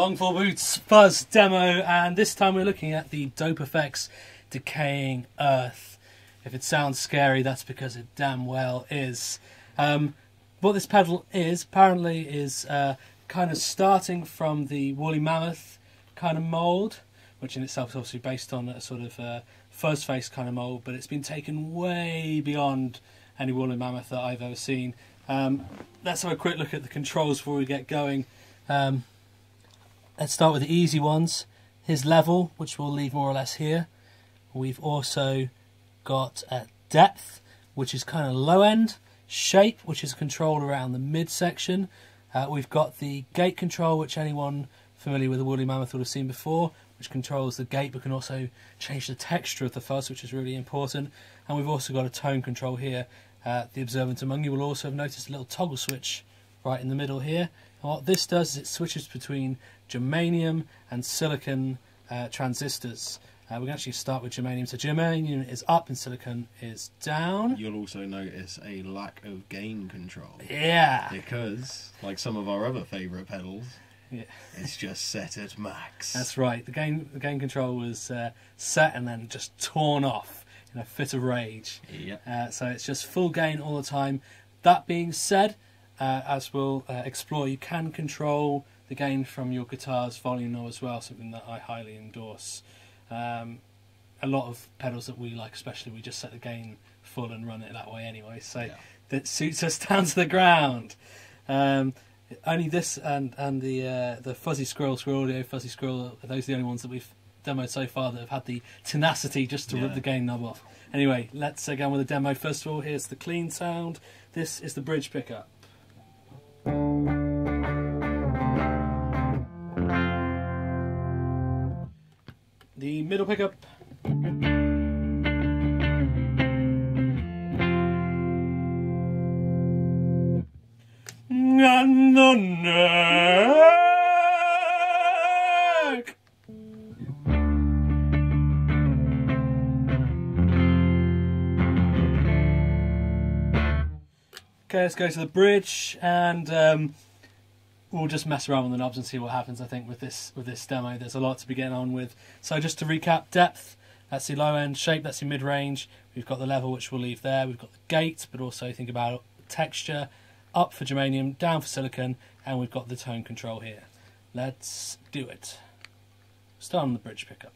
LongFallBoots fuzz demo, and this time we're looking at the Dopefx Decaying Earth. If it sounds scary, that's because it damn well is. What this pedal is, apparently, is kind of starting from the Woolly Mammoth kind of mould, which in itself is obviously based on a sort of fuzz face kind of mould, but it's been taken way beyond any Woolly Mammoth that I've ever seen. Let's have a quick look at the controls before we get going. Let's start with the easy ones. Here's level, which we'll leave more or less here. We've also got depth, which is kind of low end. Shape, which is controlled around the midsection. We've got the gate control, which anyone familiar with the Woolly Mammoth would have seen before, which controls the gate but can also change the texture of the fuzz, which is really important. And we've also got a tone control here. The observant among you will also have noticed a little toggle switch right in the middle here. And what this does is it switches between germanium and silicon transistors. We're going to actually start with germanium. So germanium is up and silicon is down. You'll also notice a lack of gain control. Yeah. Because, like some of our other favourite pedals, yeah, it's just set at max. That's right. The gain control was set and then just torn off in a fit of rage. Yep. So it's just full gain all the time. That being said, as we'll explore, you can control the gain from your guitar's volume knob as well, something that I highly endorse. A lot of pedals that we like, especially, we just set the gain full and run it that way anyway, so yeah, that suits us down to the ground. Only this and the Fuzzy Squirrel Audio Fuzzy Squirrel, those are the only ones that we've demoed so far that have had the tenacity just to rip the gain knob off. Anyway, let's go on with the demo. First of all, here's the clean sound. This is the bridge pickup. The middle pickup. And the neck. Okay, let's go to the bridge, and we'll just mess around with the knobs and see what happens. I think with this demo, there's a lot to be getting on with. So just to recap: depth, that's the low end; shape, that's the mid range. We've got the level, which we'll leave there. We've got the gate, but also think about texture. Up for germanium, down for silicon, and we've got the tone control here. Let's do it. Start on the bridge pickup.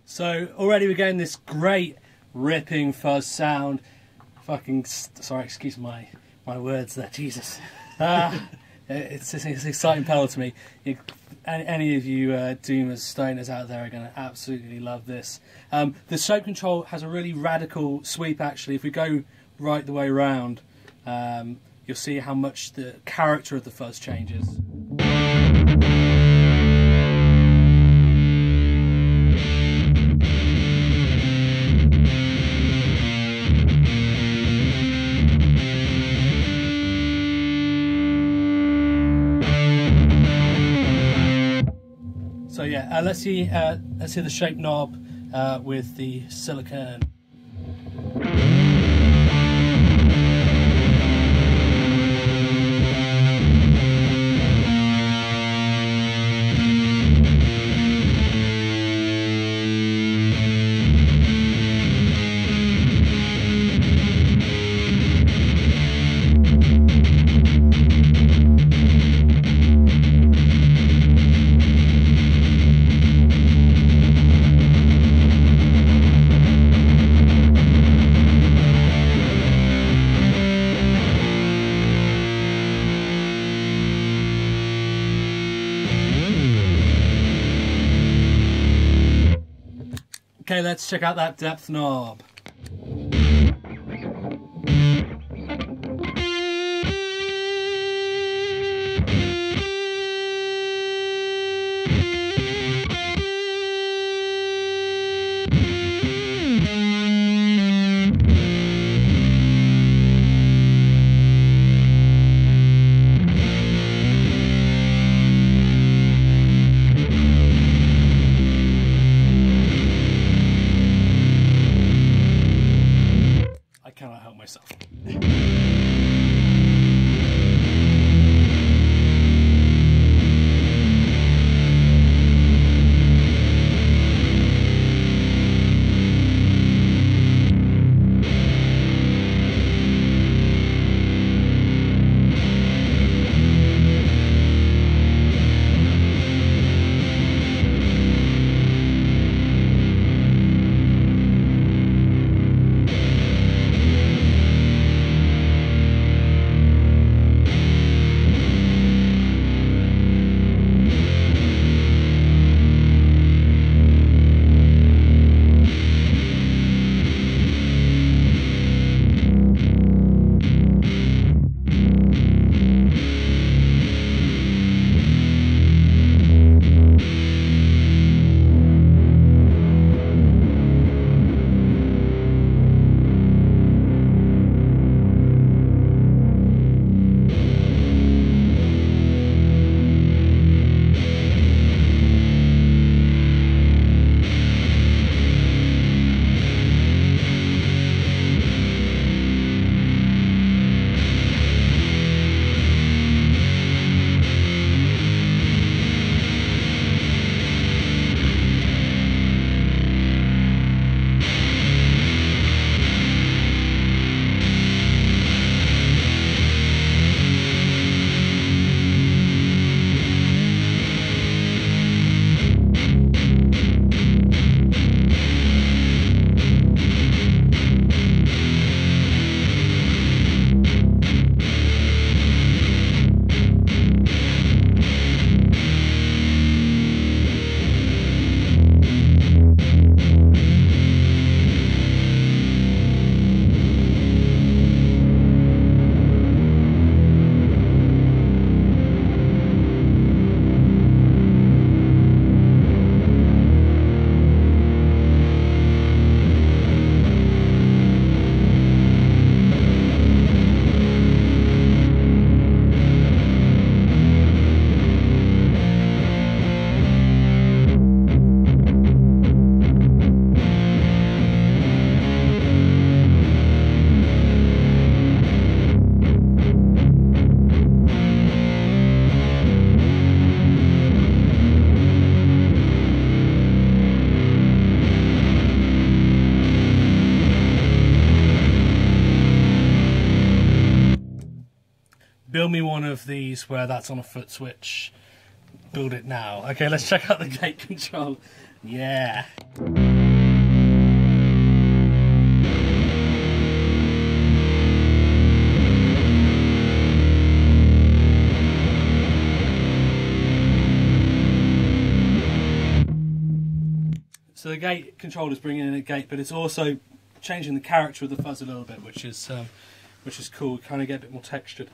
So already we're getting this great ripping fuzz sound. Fucking sorry, excuse my words there. Jesus, it's an exciting pedal to me. Any of you doomers, stoners out there are going to absolutely love this. The shape control has a really radical sweep. Actually, if we go right the way around, you'll see how much the character of the fuzz changes. let's see the shape knob with the silicone. Okay, let's check out that depth knob. I cannot help myself. Build me one of these where that's on a foot switch. Build it now. Okay, let's check out the gate control. Yeah. So the gate control is bringing in a gate, but it's also changing the character of the fuzz a little bit, which is cool. Kind of get a bit more textured.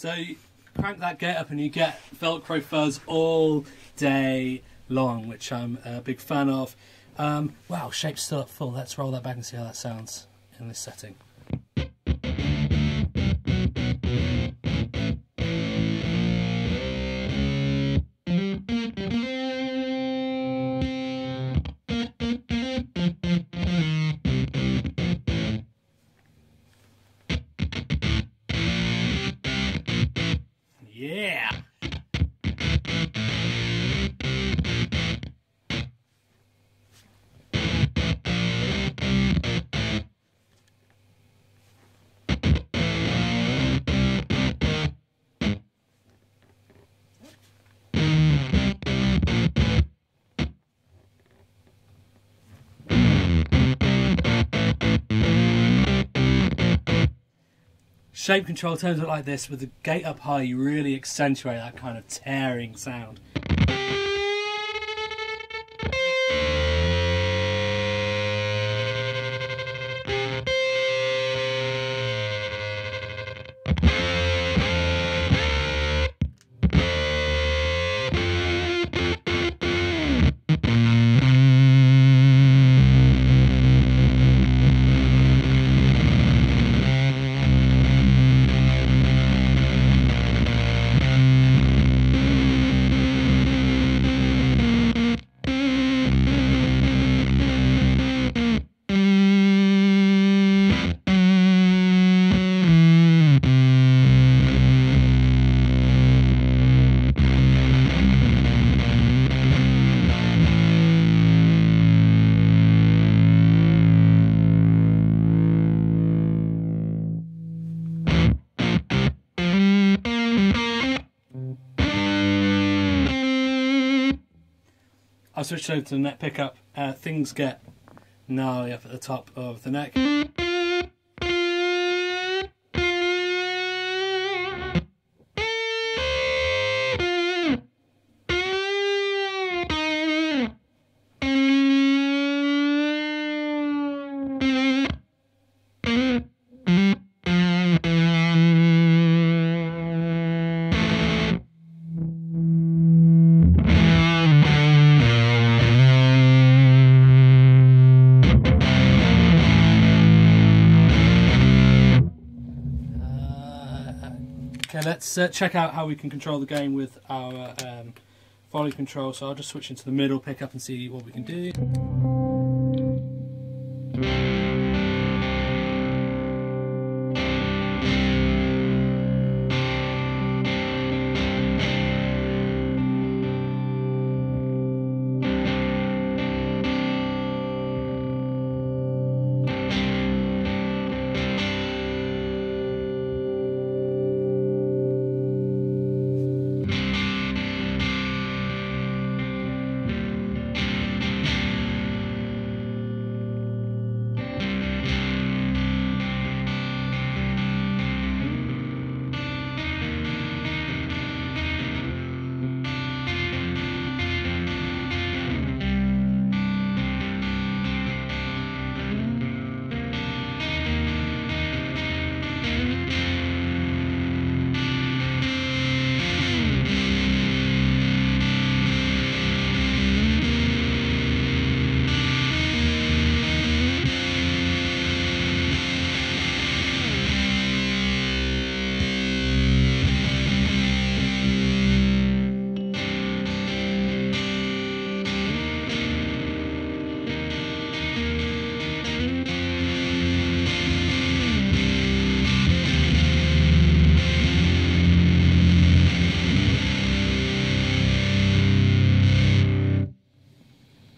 So you crank that gate up and you get Velcro fuzz all day long, which I'm a big fan of. Wow, shape's still up full. Let's roll that back and see how that sounds in this setting. Yeah! Shape control turns it like this. With the gate up high, you really accentuate that kind of tearing sound. I'll switch over to the neck pickup. Things get gnarly up at the top of the neck. Okay, let's check out how we can control the gain with our volume control. So I'll just switch into the middle pickup and see what we can do.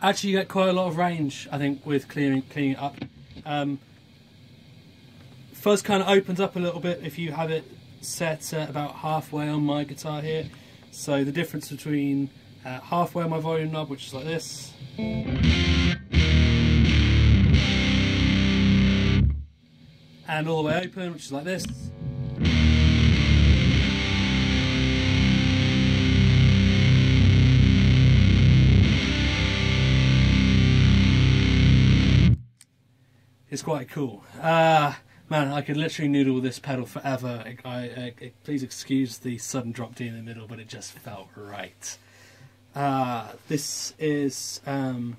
Actually, you get quite a lot of range, I think, with cleaning it up. Fuzz kind of opens up a little bit if you have it set about halfway on my guitar here. So the difference between halfway on my volume knob, which is like this, and all the way open, which is like this. It's quite cool. Man, I could literally noodle this pedal forever. Please excuse the sudden drop D in the middle, but it just felt right. This is a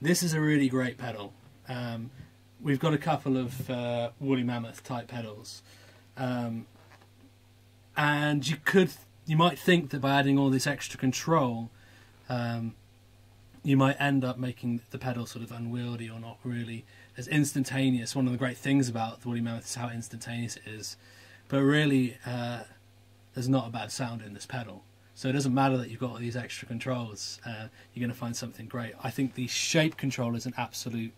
really great pedal. We've got a couple of Woolly Mammoth type pedals, and you might think that by adding all this extra control, you might end up making the pedal sort of unwieldy or not really as instantaneous. One of the great things about the Woolly Mammoth is how instantaneous it is, but really there's not a bad sound in this pedal. So it doesn't matter that you've got all these extra controls, you're going to find something great. I think the shape control is an absolute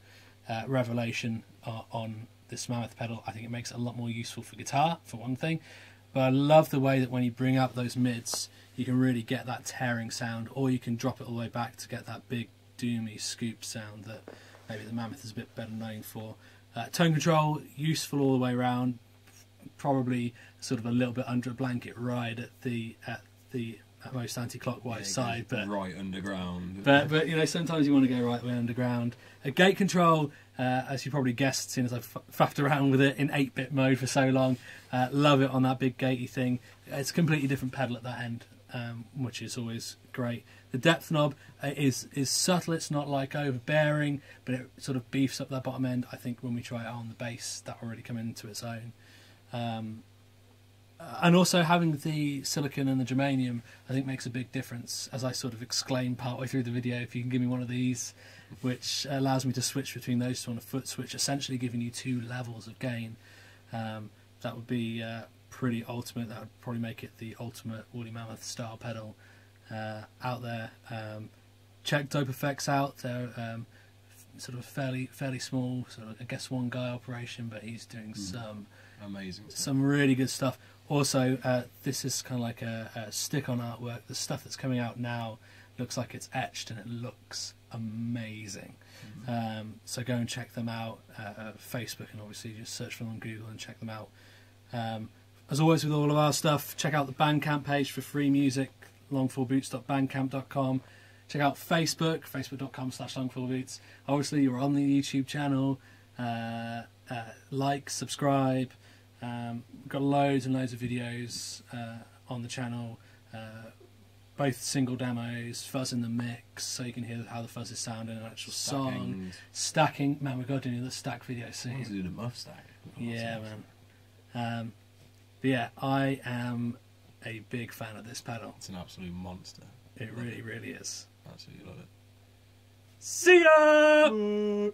revelation on this Mammoth pedal. I think it makes it a lot more useful for guitar, for one thing, but I love the way that when you bring up those mids, you can really get that tearing sound, or you can drop it all the way back to get that big, doomy, scooped sound that maybe the Mammoth is a bit better known for. Tone control, useful all the way around, probably sort of a little bit under a blanket ride at the most anti-clockwise side, but right underground. But you know, sometimes you want to go right way underground. Gate control, as you probably guessed, seeing as I've faffed around with it in 8-bit mode for so long, love it on that big gatey thing. It's a completely different pedal at that end, which is always great. The depth knob is subtle. It's not like overbearing, but it sort of beefs up that bottom end. I think when we try it on the bass, that will really come into its own. And also having the silicon and the germanium, I think, makes a big difference. As I sort of exclaimed partway through the video, if you can give me one of these, which allows me to switch between those two on a foot switch, essentially giving you 2 levels of gain, that would be pretty ultimate. That would probably make it the ultimate Woolly Mammoth style pedal out there. Check Dopefx out. They're sort of fairly small, sort of, I guess, one guy operation, but he's doing some amazing stuff. Some really good stuff. Also, this is kind of like a stick-on artwork. The stuff that's coming out now looks like it's etched, and it looks amazing. So go and check them out. Facebook, and obviously just search for them on Google and check them out. As always with all of our stuff, check out the Bandcamp page for free music, longfallboots.bandcamp.com. Check out Facebook, facebook.com/longfallboots. Obviously, you're on the YouTube channel. Like, subscribe. We've got loads and loads of videos on the channel, both single demos, fuzz in the mix, so you can hear how the fuzz is sounding in an actual song. Stacking. Man, we've got to do the stack video soon. Let's do the muff stack. Yeah, man. But yeah, I am a big fan of this pedal. It's an absolute monster. It really, really is. Absolutely love it. See ya!